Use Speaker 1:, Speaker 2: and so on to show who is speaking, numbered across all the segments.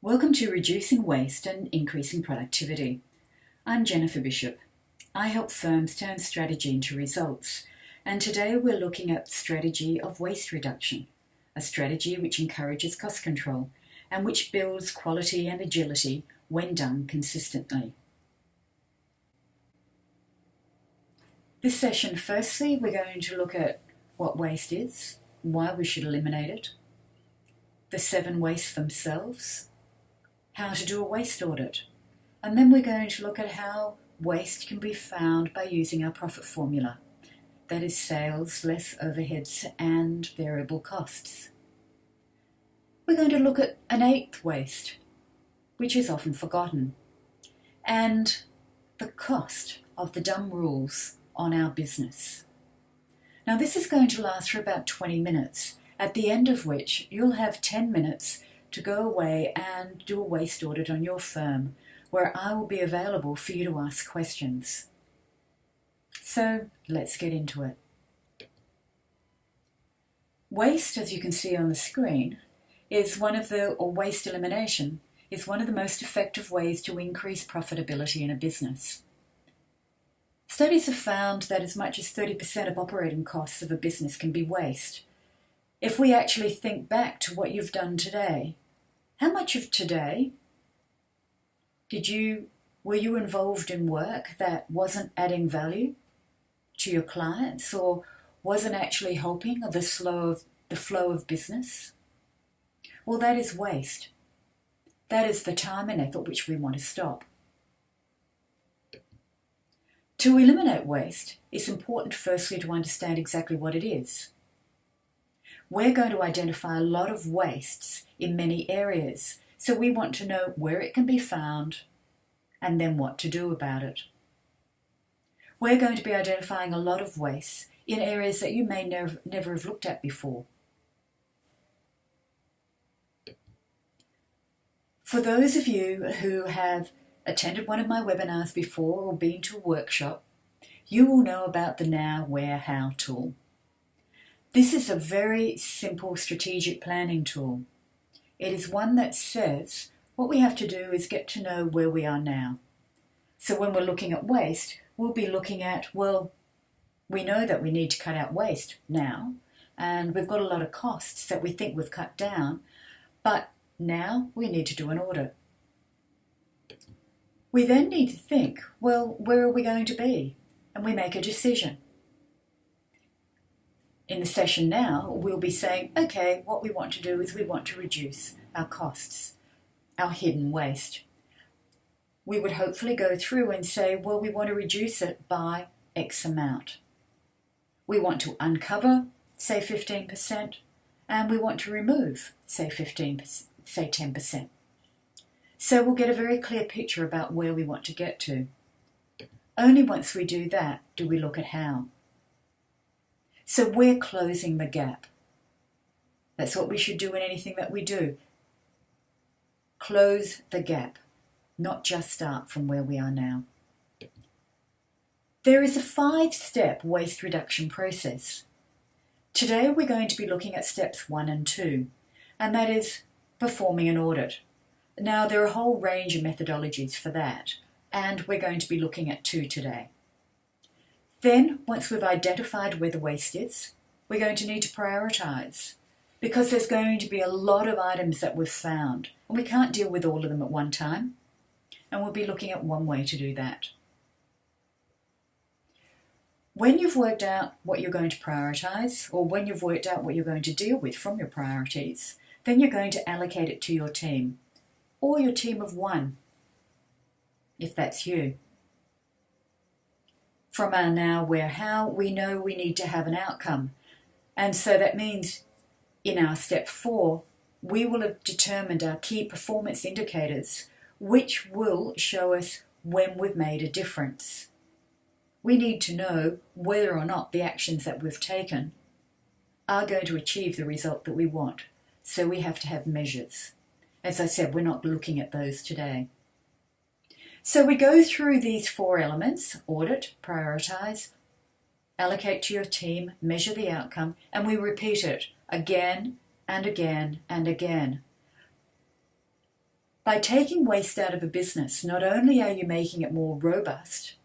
Speaker 1: Welcome to Reducing Waste and Increasing Productivity. I'm Jennifer Bishop. I help firms turn strategy into results, and today we're looking at the strategy of waste reduction, a strategy which encourages cost control and which builds quality and agility when done consistently. This session, firstly, we're going to look at what waste is, why we should eliminate it, the 7 wastes themselves, how to do a waste audit, and then we're going to look at how waste can be found by using our profit formula, that is sales less overheads and variable costs. We're going to look at an 8th waste, which is often forgotten, and the cost of the dumb rules on our business. Now this is going to last for about 20 minutes, at the end of which you'll have 10 minutes to go away and do a waste audit on your firm, where I will be available for you to ask questions. So let's get into it. Waste, as you can see on the screen, waste elimination is one of the most effective ways to increase profitability in a business. Studies have found that as much as 30% of operating costs of a business can be waste. If we actually think back to what you've done today, how much of today were you involved in work that wasn't adding value to your clients or wasn't actually helping the flow of business? Well, that is waste. That is the time and effort which we want to stop. To eliminate waste, it's important firstly to understand exactly what it is. We're going to identify a lot of wastes in many areas, so we want to know where it can be found and then what to do about it. We're going to be identifying a lot of wastes in areas that you may never have looked at before. For those of you who have attended one of my webinars before or been to a workshop, you will know about the Now, Where, How tool. This is a very simple strategic planning tool. It is one that says what we have to do is get to know where we are now. So when we're looking at waste, we'll be looking at, we know that we need to cut out waste now, and we've got a lot of costs that we think we've cut down, but now we need to do an audit. We then need to think, where are we going to be? And we make a decision. In the session now, we'll be saying, okay, what we want to do is we want to reduce our costs, our hidden waste. We would hopefully go through and say, we want to reduce it by X amount. We want to uncover, say 15%, and we want to remove, say 10%. So we'll get a very clear picture about where we want to get to. Only once we do that do we look at how. So we're closing the gap. That's what we should do in anything that we do. Close the gap, not just start from where we are now. There is a 5-step waste reduction process. Today we're going to be looking at steps 1 and 2, and that is performing an audit. Now there are a whole range of methodologies for that, and we're going to be looking at 2 today. Then, once we've identified where the waste is, we're going to need to prioritise, because there's going to be a lot of items that we've found, and we can't deal with all of them at one time, and we'll be looking at one way to do that. When you've worked out what you're going to prioritise, or when you've worked out what you're going to deal with from your priorities, then you're going to allocate it to your team, or your team of 1, if that's you. From our Now, Where, How, we know we need to have an outcome. And so that means in our step 4, we will have determined our key performance indicators, which will show us when we've made a difference. We need to know whether or not the actions that we've taken are going to achieve the result that we want. So we have to have measures. As I said, we're not looking at those today. So we go through these 4 elements: audit, prioritise, allocate to your team, measure the outcome, and we repeat it again and again and again. By taking waste out of a business, not only are you making it more robust,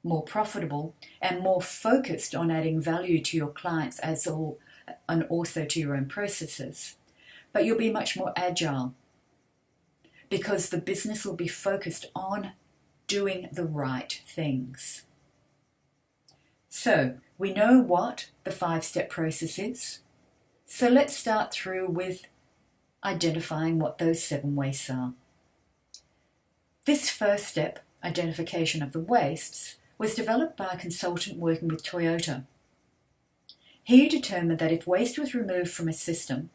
Speaker 1: more profitable, and more focused on adding value to your clients and also to your own processes, but you'll be much more agile because the business will be focused on doing the right things. So we know what the 5-step process is. So let's start through with identifying what those 7 wastes are. This first step, identification of the wastes, was developed by a consultant working with Toyota. He determined that if waste was removed from a system,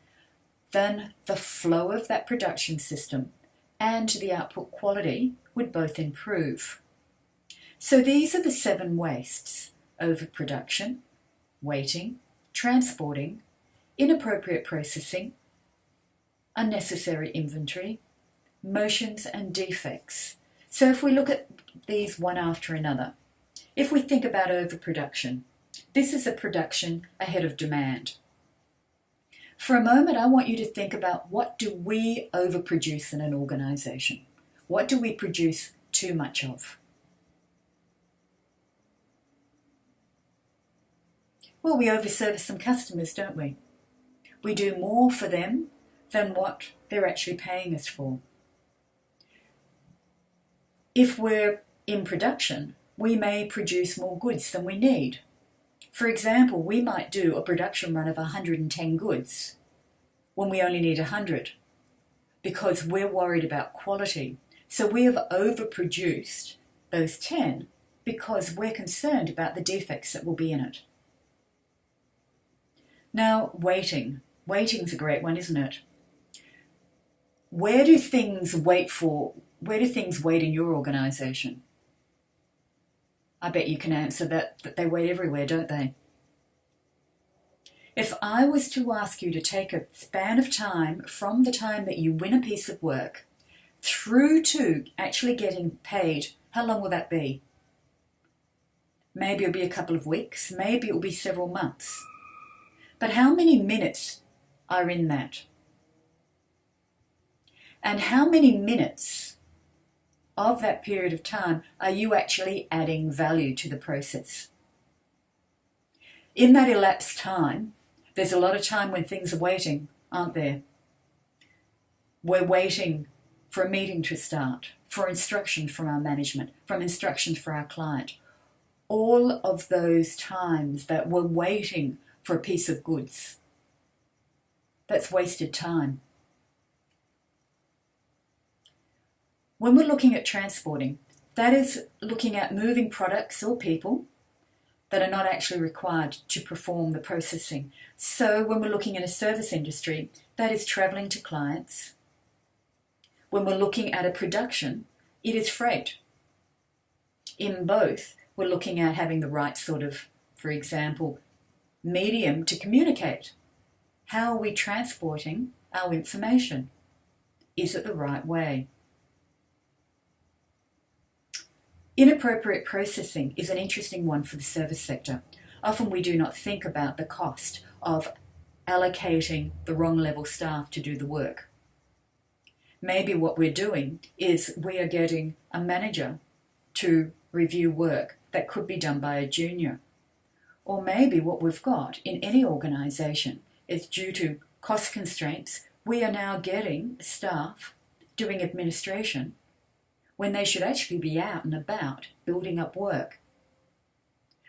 Speaker 1: then the flow of that production system and the output quality would both improve. So these are the 7 wastes: overproduction, waiting, transporting, inappropriate processing, unnecessary inventory, motions and defects. So if we look at these one after another, if we think about overproduction, this is a production ahead of demand. For a moment, I want you to think about, what do we overproduce in an organisation? What do we produce too much of? Well, we overservice some customers, don't we? We do more for them than what they're actually paying us for. If we're in production, we may produce more goods than we need. For example, we might do a production run of 110 goods when we only need 100 because we're worried about quality. So we have overproduced those 10 because we're concerned about the defects that will be in it. Now, waiting. Waiting's a great one, isn't it? Where do things wait in your organisation? I bet you can answer that they wait everywhere, don't they? If I was to ask you to take a span of time from the time that you win a piece of work through to actually getting paid, how long will that be? Maybe it'll be a couple of weeks, maybe it'll be several months. But how many minutes are in that? And how many minutes of that period of time are you actually adding value to the process? In that elapsed time, there's a lot of time when things are waiting, aren't there? We're waiting for a meeting to start, for instruction from our management, from instructions for our client. All of those times that we're waiting for a piece of goods, that's wasted time. When we're looking at transporting, that is looking at moving products or people that are not actually required to perform the processing. So when we're looking at a service industry, that is travelling to clients. When we're looking at a production, it is freight. In both, we're looking at having the right sort of, for example, medium to communicate. How are we transporting our information? Is it the right way? Inappropriate processing is an interesting one for the service sector. Often we do not think about the cost of allocating the wrong level staff to do the work. Maybe what we're doing is we are getting a manager to review work that could be done by a junior. Or maybe what we've got in any organisation is, due to cost constraints, we are now getting staff doing administration when they should actually be out and about building up work.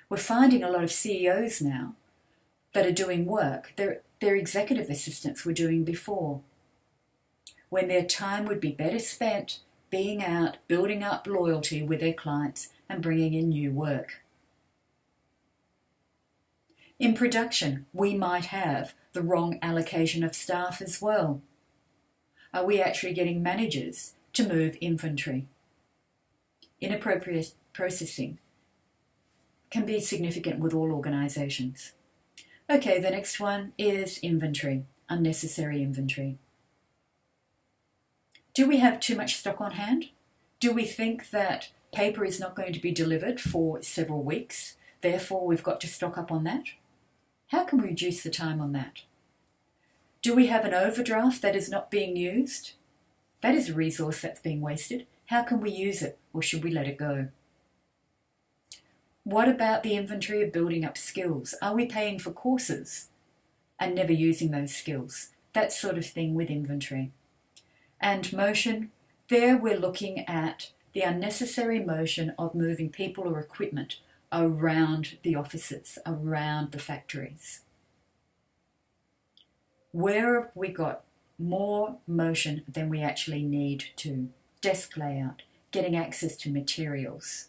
Speaker 1: We're finding a lot of CEOs now that are doing work their executive assistants were doing before, when their time would be better spent being out, building up loyalty with their clients and bringing in new work. In production, we might have the wrong allocation of staff as well. Are we actually getting managers to move inventory? Inappropriate processing can be significant with all organisations. Okay, the next one is inventory, unnecessary inventory. Do we have too much stock on hand? Do we think that paper is not going to be delivered for several weeks, therefore we've got to stock up on that? How can we reduce the time on that? Do we have an overdraft that is not being used? That is a resource that's being wasted. How can we use it, or should we let it go? What about the inventory of building up skills? Are we paying for courses and never using those skills? That sort of thing with inventory. And motion, there we're looking at the unnecessary motion of moving people or equipment around the offices, around the factories. Where have we got more motion than we actually need to? Desk layout, getting access to materials,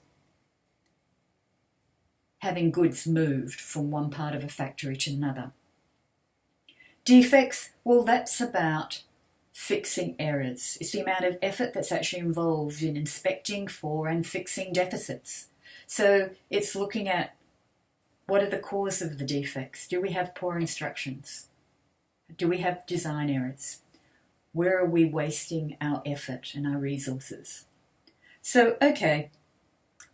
Speaker 1: having goods moved from one part of a factory to another. Defects, well, that's about fixing errors. It's the amount of effort that's actually involved in inspecting for and fixing deficits. So it's looking at what are the cause of the defects. Do we have poor instructions? Do we have design errors? Where are we wasting our effort and our resources? So, okay,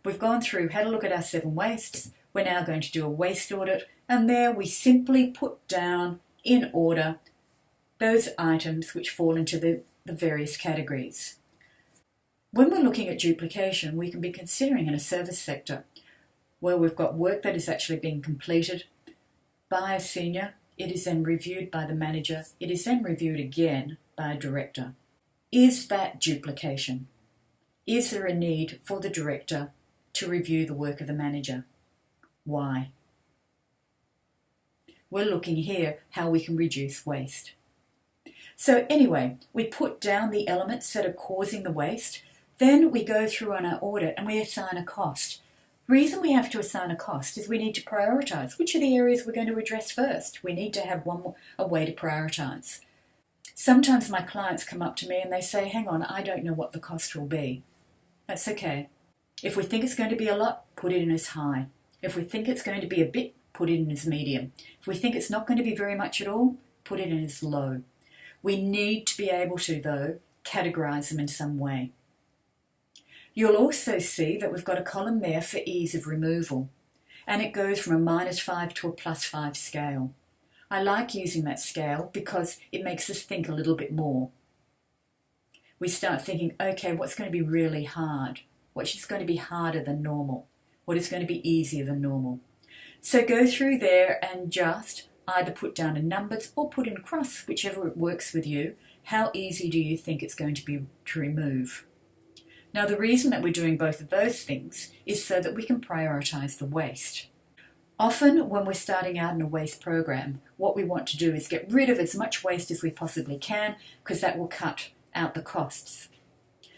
Speaker 1: we've gone through, had a look at our 7 wastes. We're now going to do a waste audit, and there we simply put down in order those items which fall into the various categories. When we're looking at duplication, we can be considering in a service sector where we've got work that is actually being completed by a senior. It is then reviewed by the manager. It is then reviewed again by a director. Is that duplication? Is there a need for the director to review the work of the manager? Why? We're looking here how we can reduce waste. So anyway, we put down the elements that are causing the waste. Then we go through on our audit and we assign a cost. The reason we have to assign a cost is we need to prioritise. Which are the areas we're going to address first? We need to have a way to prioritise. Sometimes my clients come up to me and they say, hang on, I don't know what the cost will be. That's okay. If we think it's going to be a lot, put it in as high. If we think it's going to be a bit, put it in as medium. If we think it's not going to be very much at all, put it in as low. We need to be able to, though, categorise them in some way. You'll also see that we've got a column there for ease of removal, and it goes from a -5 to a +5 scale. I like using that scale because it makes us think a little bit more. We start thinking, okay, what's going to be really hard? What's just going to be harder than normal? What is going to be easier than normal? So go through there and just either put down in numbers or put in across, whichever works with you. How easy do you think it's going to be to remove? Now, the reason that we're doing both of those things is so that we can prioritise the waste. Often when we're starting out in a waste program, what we want to do is get rid of as much waste as we possibly can because that will cut out the costs.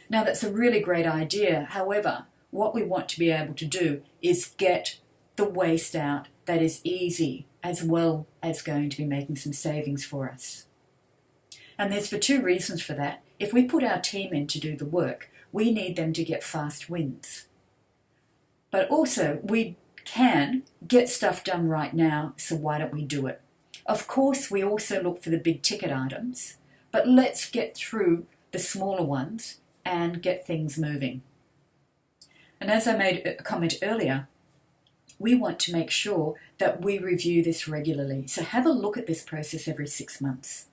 Speaker 1: Now, that's a really great idea. However, what we want to be able to do is get the waste out that is easy as well as going to be making some savings for us. And there's for 2 reasons for that. If we put our team in to do the work, we need them to get fast wins. But also, we can get stuff done right now, so why don't we do it? Of course, we also look for the big ticket items, but let's get through the smaller ones and get things moving. And as I made a comment earlier, we want to make sure that we review this regularly. So have a look at this process every 6 months.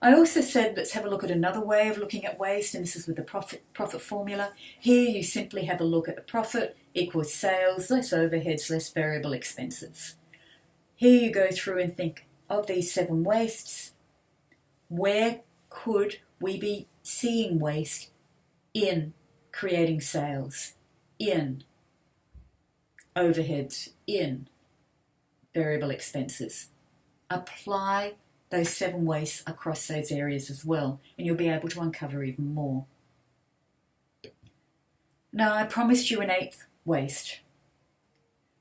Speaker 1: I also said let's have a look at another way of looking at waste, and this is with the profit formula. Here you simply have a look at the profit equals sales, less overheads, less variable expenses. Here you go through and think of these 7 wastes. Where could we be seeing waste in creating sales, in overheads, in variable expenses? Apply those 7 wastes across those areas as well, and you'll be able to uncover even more. Now, I promised you an 8th waste,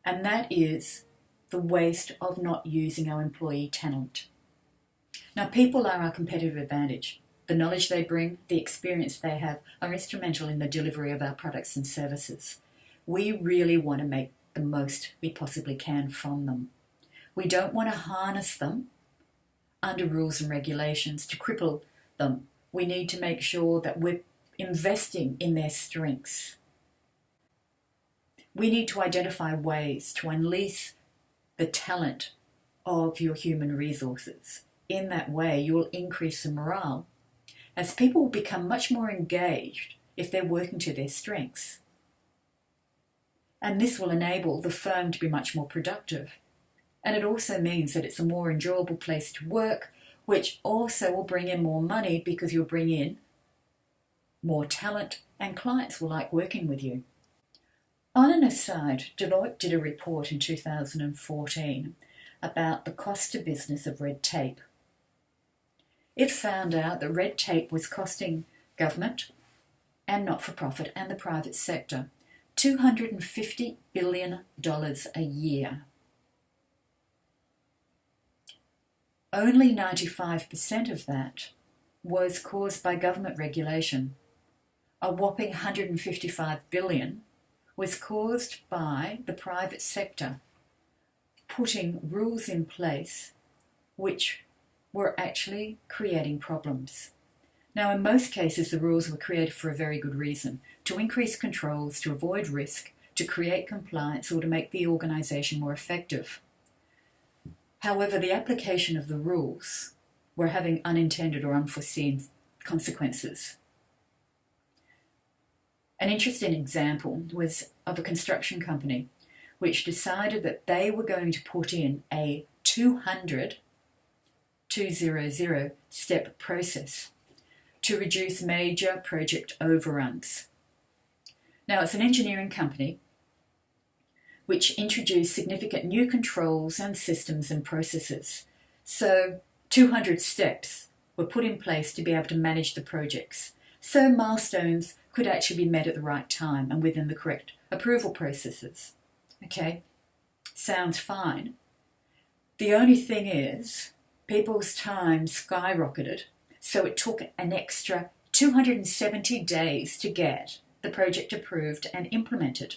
Speaker 1: and that is the waste of not using our employee talent. Now, people are our competitive advantage. The knowledge they bring, the experience they have, are instrumental in the delivery of our products and services. We really want to make the most we possibly can from them. We don't want to harness them under rules and regulations to cripple them. We need to make sure that we're investing in their strengths. We need to identify ways to unleash the talent of your human resources. In that way, you will increase the morale as people will become much more engaged if they're working to their strengths. And this will enable the firm to be much more productive. And it also means that it's a more enjoyable place to work, which also will bring in more money because you'll bring in more talent and clients will like working with you. On an aside, Deloitte did a report in 2014 about the cost to business of red tape. It found out that red tape was costing government and not-for-profit and the private sector $250 billion a year. Only 95% of that was caused by government regulation. A whopping $155 billion was caused by the private sector putting rules in place which were actually creating problems. Now, in most cases, the rules were created for a very good reason, to increase controls, to avoid risk, to create compliance, or to make the organisation more effective. However, the application of the rules were having unintended or unforeseen consequences. An interesting example was of a construction company which decided that they were going to put in a 200 step process to reduce major project overruns. Now, it's an engineering company which introduced significant new controls and systems and processes. So 200 steps were put in place to be able to manage the projects. So milestones could actually be met at the right time and within the correct approval processes. Okay, sounds fine. The only thing is, people's time skyrocketed, so it took an extra 270 days to get the project approved and implemented.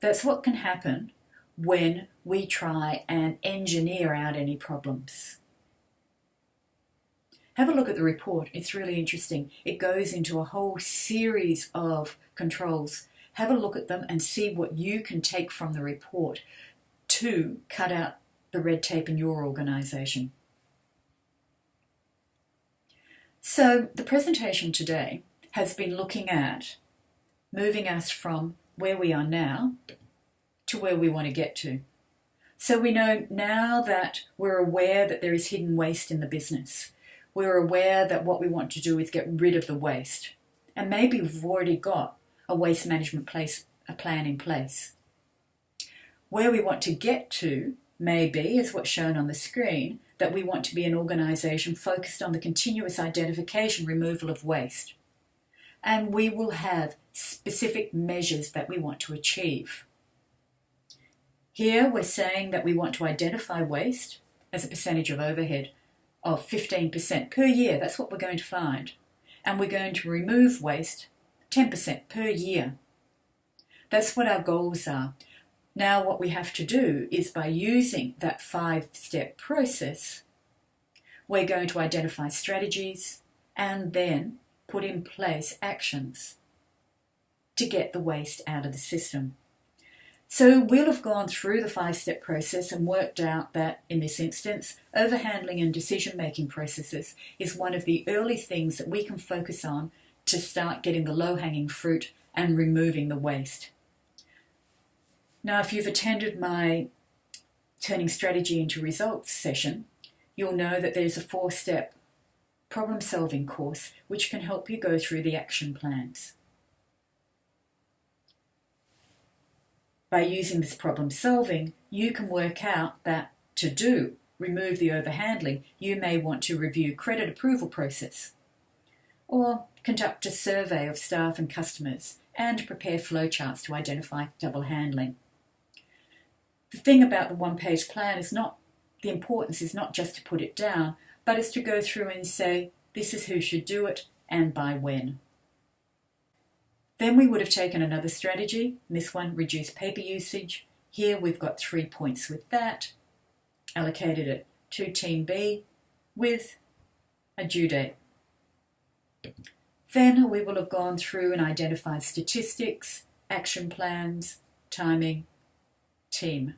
Speaker 1: That's what can happen when we try and engineer out any problems. Have a look at the report. It's really interesting. It goes into a whole series of controls. Have a look at them and see what you can take from the report to cut out the red tape in your organisation. So the presentation today has been looking at moving us from where we are now to where we want to get to. So we know now that we're aware that there is hidden waste in the business. We're aware that what we want to do is get rid of the waste. And maybe we've already got a waste management plan in place. Where we want to get to, maybe, is what's shown on the screen, that we want to be an organisation focused on the continuous identification, removal of waste. And we will have specific measures that we want to achieve. Here we're saying that we want to identify waste as a percentage of overhead of 15% per year. That's what we're going to find. And we're going to remove waste 10% per year. That's what our goals are. Now what we have to do is, by using that 5-step process, we're going to identify strategies and then put in place actions to get the waste out of the system. So we'll have gone through the 5-step process and worked out that, in this instance, overhandling and decision-making processes is one of the early things that we can focus on to start getting the low-hanging fruit and removing the waste. Now, if you've attended my Turning Strategy into Results session, you'll know that there's a 4-step problem-solving course which can help you go through the action plans. By using this problem solving, you can work out that to remove the overhandling, you may want to review credit approval process, or conduct a survey of staff and customers, and prepare flowcharts to identify double handling. The thing about the one-page plan is the importance is not just to put it down, but it's to go through and say, this is who should do it and by when. Then we would have taken another strategy, and this one, reduce paper usage. Here we've got 3 points with that, allocated it to Team B with a due date. Then we will have gone through and identified statistics, action plans, timing, team,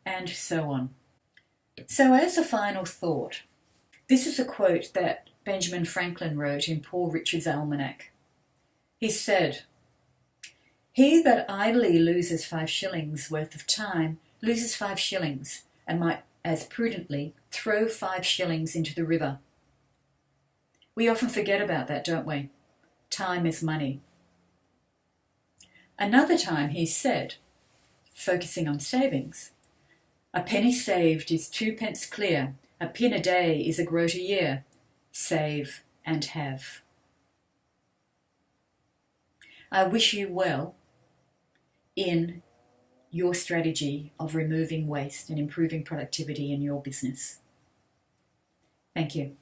Speaker 1: and so on. So as a final thought, This is a quote that Benjamin Franklin wrote in Poor Richard's Almanac. He said, "He that idly loses 5 shillings worth of time loses 5 shillings and might as prudently throw 5 shillings into the river." We often forget about that, don't we? Time is money. Another time he said, focusing on savings, "A penny saved is 2 pence clear. A pin a day is a groat a year. Save and have." I wish you well in your strategy of removing waste and improving productivity in your business. Thank you.